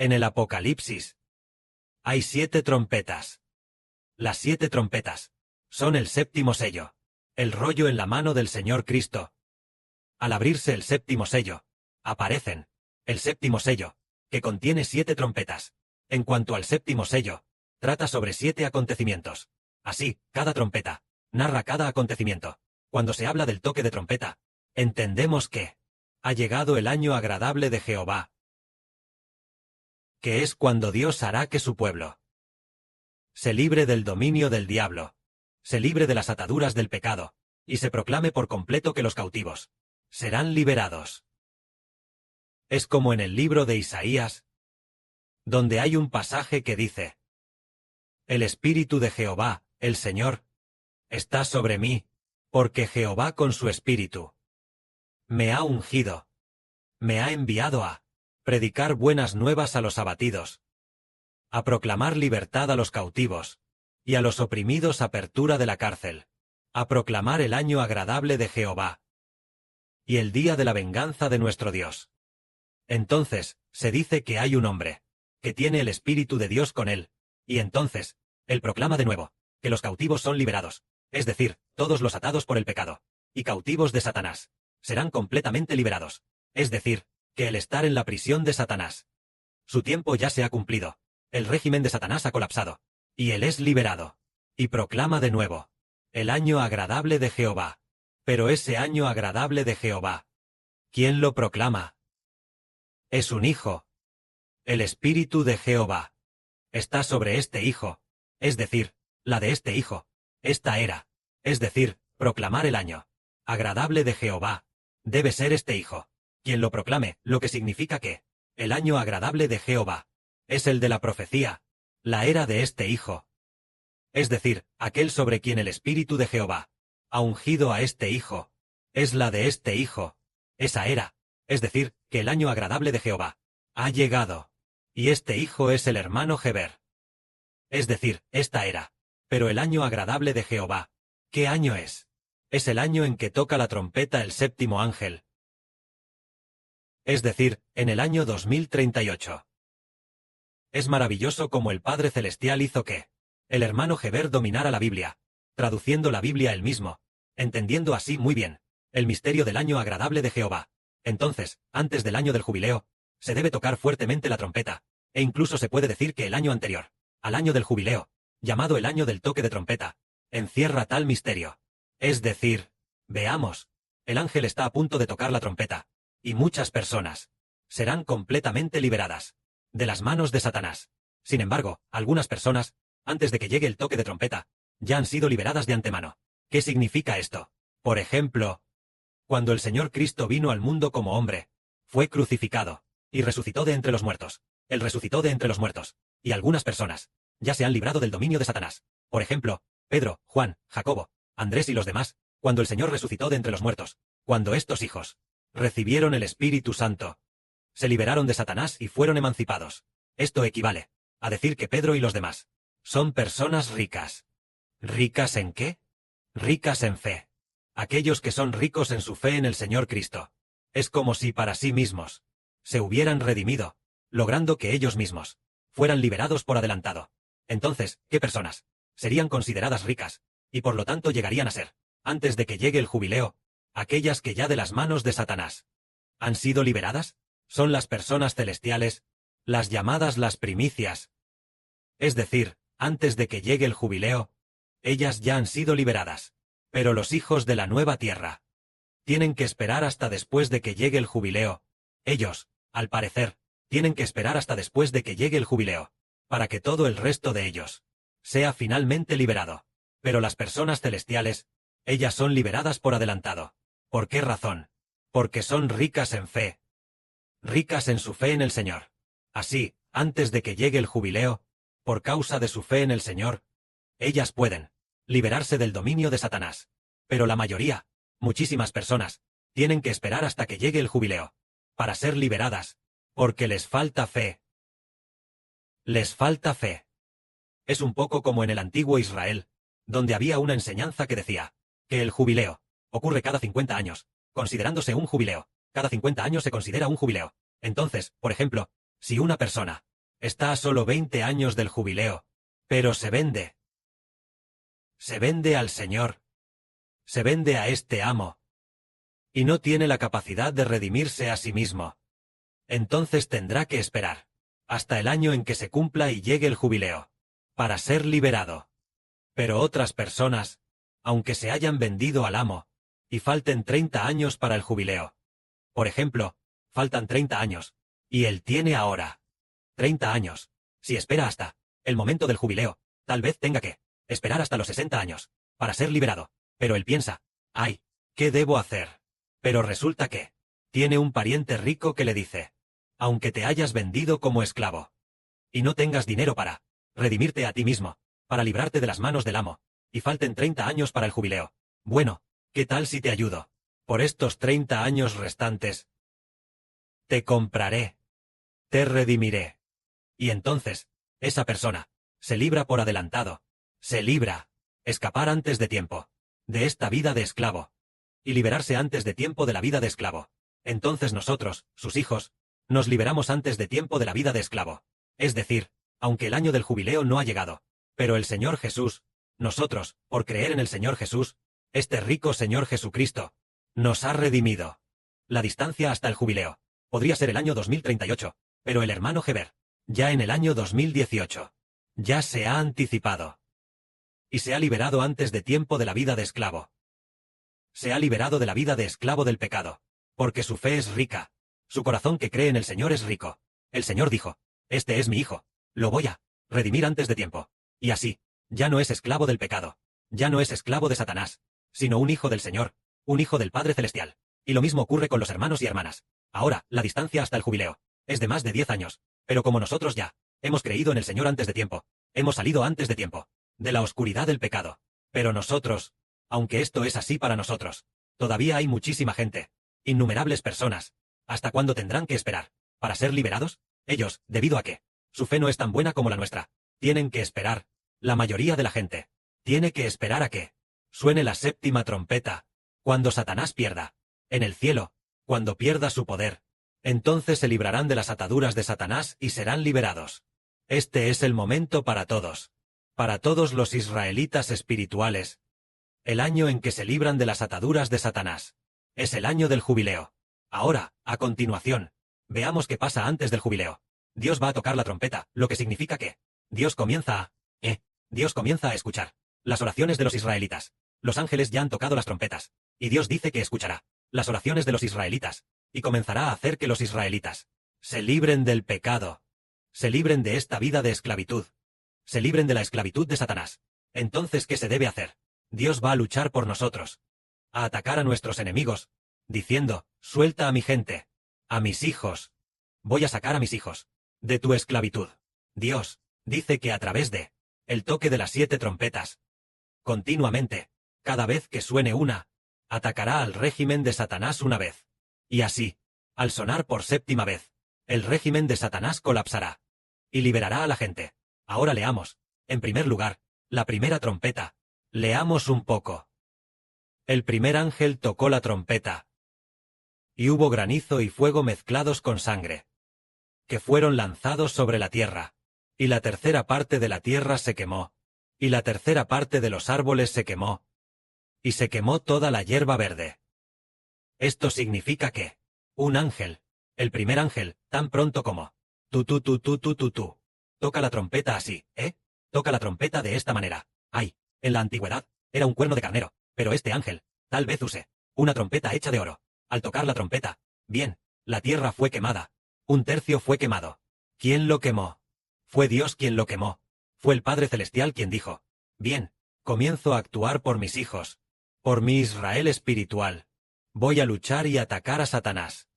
En el Apocalipsis hay 7 trompetas. Las 7 trompetas son el séptimo sello, el rollo en la mano del Señor Cristo. Al abrirse el séptimo sello, aparecen el séptimo sello, que contiene 7 trompetas. En cuanto al séptimo sello, trata sobre 7 acontecimientos. Así, cada trompeta narra cada acontecimiento. Cuando se habla del toque de trompeta, entendemos que ha llegado el año agradable de Jehová, que es cuando Dios hará que su pueblo se libre del dominio del diablo, se libre de las ataduras del pecado, y se proclame por completo que los cautivos serán liberados. Es como en el libro de Isaías, donde hay un pasaje que dice: El Espíritu de Jehová, el Señor, está sobre mí, porque Jehová con su Espíritu me ha ungido, me ha enviado a predicar buenas nuevas a los abatidos, a proclamar libertad a los cautivos, y a los oprimidos apertura de la cárcel, a proclamar el año agradable de Jehová, y el día de la venganza de nuestro Dios. Entonces, se dice que hay un hombre, que tiene el Espíritu de Dios con él, y entonces, él proclama de nuevo, que los cautivos son liberados, es decir, todos los atados por el pecado, y cautivos de Satanás, serán completamente liberados, es decir, que el estar en la prisión de Satanás, su tiempo ya se ha cumplido, el régimen de Satanás ha colapsado, y él es liberado, y proclama de nuevo, el año agradable de Jehová. Pero ese año agradable de Jehová, ¿quién lo proclama? Es un hijo. El Espíritu de Jehová está sobre este hijo, es decir, la de este hijo, esta era, es decir, proclamar el año agradable de Jehová, debe ser este hijo quien lo proclame, lo que significa que el año agradable de Jehová es el de la profecía, la era de este hijo. Es decir, aquel sobre quien el Espíritu de Jehová ha ungido a este hijo, es la de este hijo, esa era, es decir, que el año agradable de Jehová ha llegado, y este hijo es el hermano Heber. Es decir, esta era, pero el año agradable de Jehová, ¿qué año es? Es el año en que toca la trompeta el séptimo ángel. Es decir, en el año 2038. Es maravilloso como el Padre Celestial hizo que el hermano Heber dominara la Biblia, traduciendo la Biblia él mismo, entendiendo así muy bien el misterio del año agradable de Jehová. Entonces, antes del año del jubileo, se debe tocar fuertemente la trompeta, e incluso se puede decir que el año anterior al año del jubileo, llamado el año del toque de trompeta, encierra tal misterio. Es decir, veamos, el ángel está a punto de tocar la trompeta, y muchas personas serán completamente liberadas de las manos de Satanás. Sin embargo, algunas personas, antes de que llegue el toque de trompeta, ya han sido liberadas de antemano. ¿Qué significa esto? Por ejemplo, cuando el Señor Cristo vino al mundo como hombre, fue crucificado, y resucitó de entre los muertos. Él resucitó de entre los muertos, y algunas personas ya se han librado del dominio de Satanás. Por ejemplo, Pedro, Juan, Jacobo, Andrés y los demás, cuando el Señor resucitó de entre los muertos, cuando estos hijos recibieron el Espíritu Santo, se liberaron de Satanás y fueron emancipados. Esto equivale a decir que Pedro y los demás son personas ricas. ¿Ricas en qué? Ricas en fe. Aquellos que son ricos en su fe en el Señor Cristo. Es como si para sí mismos se hubieran redimido, logrando que ellos mismos fueran liberados por adelantado. Entonces, ¿qué personas serían consideradas ricas, y por lo tanto llegarían a ser, antes de que llegue el jubileo, aquellas que ya de las manos de Satanás han sido liberadas? Son las personas celestiales, las llamadas las primicias. Es decir, antes de que llegue el jubileo, ellas ya han sido liberadas. Pero los hijos de la nueva tierra tienen que esperar hasta después de que llegue el jubileo. Ellos, al parecer, tienen que esperar hasta después de que llegue el jubileo, para que todo el resto de ellos sea finalmente liberado. Pero las personas celestiales, ellas son liberadas por adelantado. ¿Por qué razón? Porque son ricas en fe. Ricas en su fe en el Señor. Así, antes de que llegue el jubileo, por causa de su fe en el Señor, ellas pueden liberarse del dominio de Satanás. Pero la mayoría, muchísimas personas, tienen que esperar hasta que llegue el jubileo, para ser liberadas, porque les falta fe. Les falta fe. Es un poco como en el antiguo Israel, donde había una enseñanza que decía que el jubileo ocurre cada 50 años, considerándose un jubileo. Cada 50 años se considera un jubileo. Entonces, por ejemplo, si una persona Está a solo 20 años del jubileo, pero se vende. Se vende al Señor. Se vende a este amo. Y no tiene la capacidad de redimirse a sí mismo. Entonces tendrá que esperar hasta el año en que se cumpla y llegue el jubileo, para ser liberado. Pero otras personas, aunque se hayan vendido al amo, y falten 30 años para el jubileo. Por ejemplo, faltan 30 años, y él tiene ahora 30 años. Si espera hasta el momento del jubileo, tal vez tenga que esperar hasta los 60 años, para ser liberado. Pero él piensa, ay, ¿qué debo hacer? Pero resulta que tiene un pariente rico que le dice, aunque te hayas vendido como esclavo, y no tengas dinero para redimirte a ti mismo, para librarte de las manos del amo, y falten 30 años para el jubileo. Bueno, ¿qué tal si te ayudo? Por estos 30 años restantes, te compraré, te redimiré. Y entonces, esa persona se libra por adelantado, se libra, escapar antes de tiempo, de esta vida de esclavo, y liberarse antes de tiempo de la vida de esclavo. Entonces nosotros, sus hijos, nos liberamos antes de tiempo de la vida de esclavo. Es decir, aunque el año del jubileo no ha llegado, pero el Señor Jesús, nosotros, por creer en el Señor Jesús, este rico Señor Jesucristo, nos ha redimido. La distancia hasta el jubileo podría ser el año 2038, pero el hermano Heber, ya en el año 2018, ya se ha anticipado. Y se ha liberado antes de tiempo de la vida de esclavo. Se ha liberado de la vida de esclavo del pecado, porque su fe es rica. Su corazón que cree en el Señor es rico. El Señor dijo, este es mi hijo, lo voy a redimir antes de tiempo. Y así, ya no es esclavo del pecado, ya no es esclavo de Satanás, sino un hijo del Señor, un hijo del Padre Celestial. Y lo mismo ocurre con los hermanos y hermanas. Ahora, la distancia hasta el jubileo es de más de 10 años, pero como nosotros ya hemos creído en el Señor antes de tiempo, hemos salido antes de tiempo de la oscuridad del pecado. Pero nosotros, aunque esto es así para nosotros, todavía hay muchísima gente, innumerables personas. ¿Hasta cuándo tendrán que esperar para ser liberados? Ellos, debido a que su fe no es tan buena como la nuestra, tienen que esperar. La mayoría de la gente tiene que esperar a que suene la séptima trompeta, cuando Satanás pierda en el cielo, cuando pierda su poder. Entonces se librarán de las ataduras de Satanás y serán liberados. Este es el momento para todos los israelitas espirituales. El año en que se libran de las ataduras de Satanás es el año del jubileo. Ahora, a continuación, veamos qué pasa antes del jubileo. Dios va a tocar la trompeta, lo que significa que Dios comienza a escuchar las oraciones de los israelitas. Los ángeles ya han tocado las trompetas, y Dios dice que escuchará las oraciones de los israelitas, y comenzará a hacer que los israelitas se libren del pecado, se libren de esta vida de esclavitud, se libren de la esclavitud de Satanás. Entonces, ¿qué se debe hacer? Dios va a luchar por nosotros, a atacar a nuestros enemigos, diciendo, suelta a mi gente, a mis hijos. Voy a sacar a mis hijos de tu esclavitud. Dios dice que a través de el toque de las 7 trompetas, continuamente, cada vez que suene una, atacará al régimen de Satanás una vez. Y así, al sonar por 7ª vez, el régimen de Satanás colapsará y liberará a la gente. Ahora leamos, en primer lugar, la primera trompeta. Leamos un poco. El primer ángel tocó la trompeta, y hubo granizo y fuego mezclados con sangre, que fueron lanzados sobre la tierra, y la tercera parte de la tierra se quemó, y la tercera parte de los árboles se quemó, y se quemó toda la hierba verde. Esto significa que un ángel, el primer ángel, tan pronto como tú, toca la trompeta así, toca la trompeta de esta manera. Ay, en la antigüedad, era un cuerno de carnero, pero este ángel, tal vez use una trompeta hecha de oro. Al tocar la trompeta, bien, la tierra fue quemada. 1/3 fue quemado. ¿Quién lo quemó? Fue Dios quien lo quemó. Fue el Padre Celestial quien dijo, bien, comienzo a actuar por mis hijos, por mi Israel espiritual. Voy a luchar y atacar a Satanás.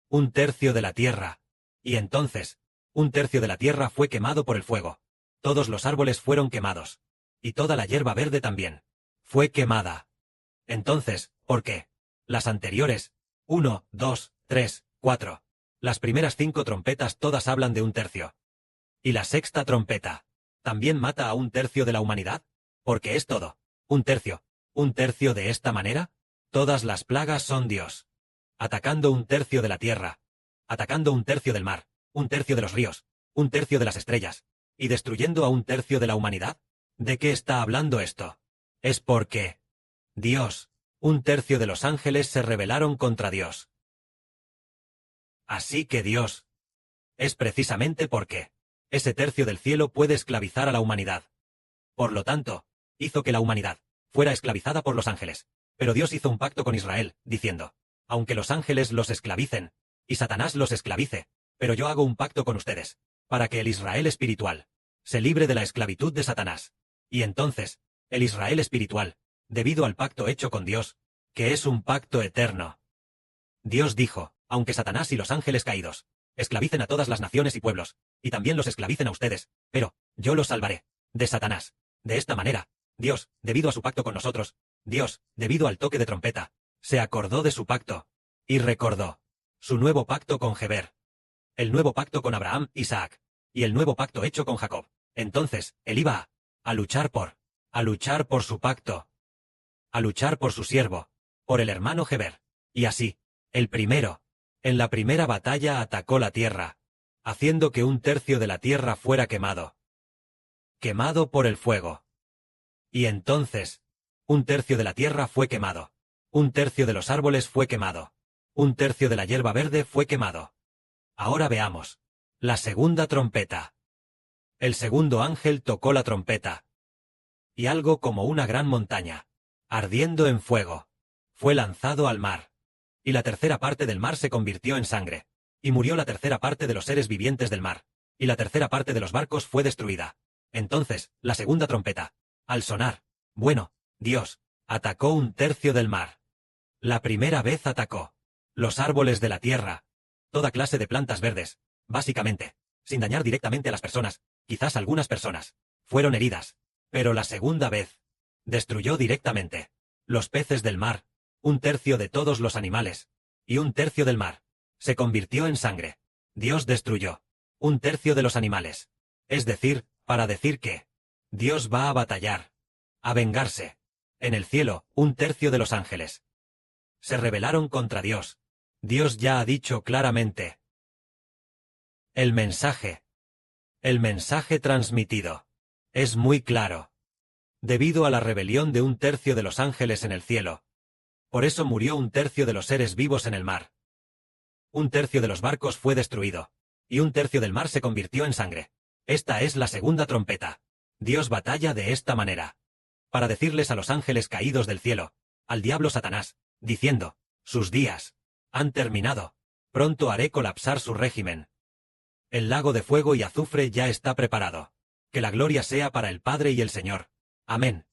1/3 de la tierra. Y entonces, 1/3 de la tierra fue quemado por el fuego. Todos los árboles fueron quemados. Y toda la hierba verde también fue quemada. Entonces, ¿por qué? Las anteriores, 1, 2, 3, 4. Las primeras 5 trompetas todas hablan de 1/3. Y la sexta trompeta, ¿también mata a 1/3 de la humanidad? Porque es todo. 1/3. 1/3 de esta manera. Todas las plagas son Dios atacando 1/3 de la tierra, atacando 1/3 del mar, 1/3 de los ríos, un tercio de las estrellas, y destruyendo a un tercio de la humanidad? ¿De qué está hablando esto? Es porque Dios, un tercio de los ángeles se rebelaron contra Dios. Así que Dios es precisamente porque ese tercio del cielo puede esclavizar a la humanidad. Por lo tanto, hizo que la humanidad fuera esclavizada por los ángeles. Pero Dios hizo un pacto con Israel, diciendo, aunque los ángeles los esclavicen, y Satanás los esclavice, pero yo hago un pacto con ustedes, para que el Israel espiritual se libre de la esclavitud de Satanás. Y entonces, el Israel espiritual, debido al pacto hecho con Dios, que es un pacto eterno. Dios dijo, aunque Satanás y los ángeles caídos esclavicen a todas las naciones y pueblos, y también los esclavicen a ustedes, pero yo los salvaré de Satanás. De esta manera, Dios, debido a su pacto con nosotros, Dios, debido al toque de trompeta, se acordó de su pacto, y recordó su nuevo pacto con Heber, el nuevo pacto con Abraham, Isaac, y el nuevo pacto hecho con Jacob. Entonces, él iba a luchar por su pacto, a luchar por su siervo, por el hermano Heber, y así, el primero, en la primera batalla atacó la tierra, haciendo que un tercio de la tierra fuera quemado por el fuego. Y entonces, un tercio de la tierra fue quemado, un tercio de los árboles fue quemado, un tercio de la hierba verde fue quemado. Ahora veamos la segunda trompeta. El segundo ángel tocó la trompeta, y algo como una gran montaña, ardiendo en fuego, fue lanzado al mar, y la tercera parte del mar se convirtió en sangre, y murió la tercera parte de los seres vivientes del mar, y la tercera parte de los barcos fue destruida. Entonces, la segunda trompeta, al sonar, Dios, atacó un tercio del mar. La primera vez atacó los árboles de la tierra, toda clase de plantas verdes, básicamente, sin dañar directamente a las personas, quizás algunas personas fueron heridas, pero la segunda vez destruyó directamente los peces del mar, un tercio de todos los animales, y un tercio del mar se convirtió en sangre. Dios destruyó un tercio de los animales. Es decir, para decir que Dios va a batallar, a vengarse. En el cielo, un tercio de los ángeles se rebelaron contra Dios. Dios ya ha dicho claramente el mensaje transmitido es muy claro. Debido a la rebelión de un tercio de los ángeles en el cielo, por eso murió un tercio de los seres vivos en el mar. Un tercio de los barcos fue destruido, y un tercio del mar se convirtió en sangre. Esta es la segunda trompeta. Dios batalla de esta manera, para decirles a los ángeles caídos del cielo, al diablo Satanás, diciendo, sus días han terminado, pronto haré colapsar su régimen. El lago de fuego y azufre ya está preparado. Que la gloria sea para el Padre y el Señor. Amén.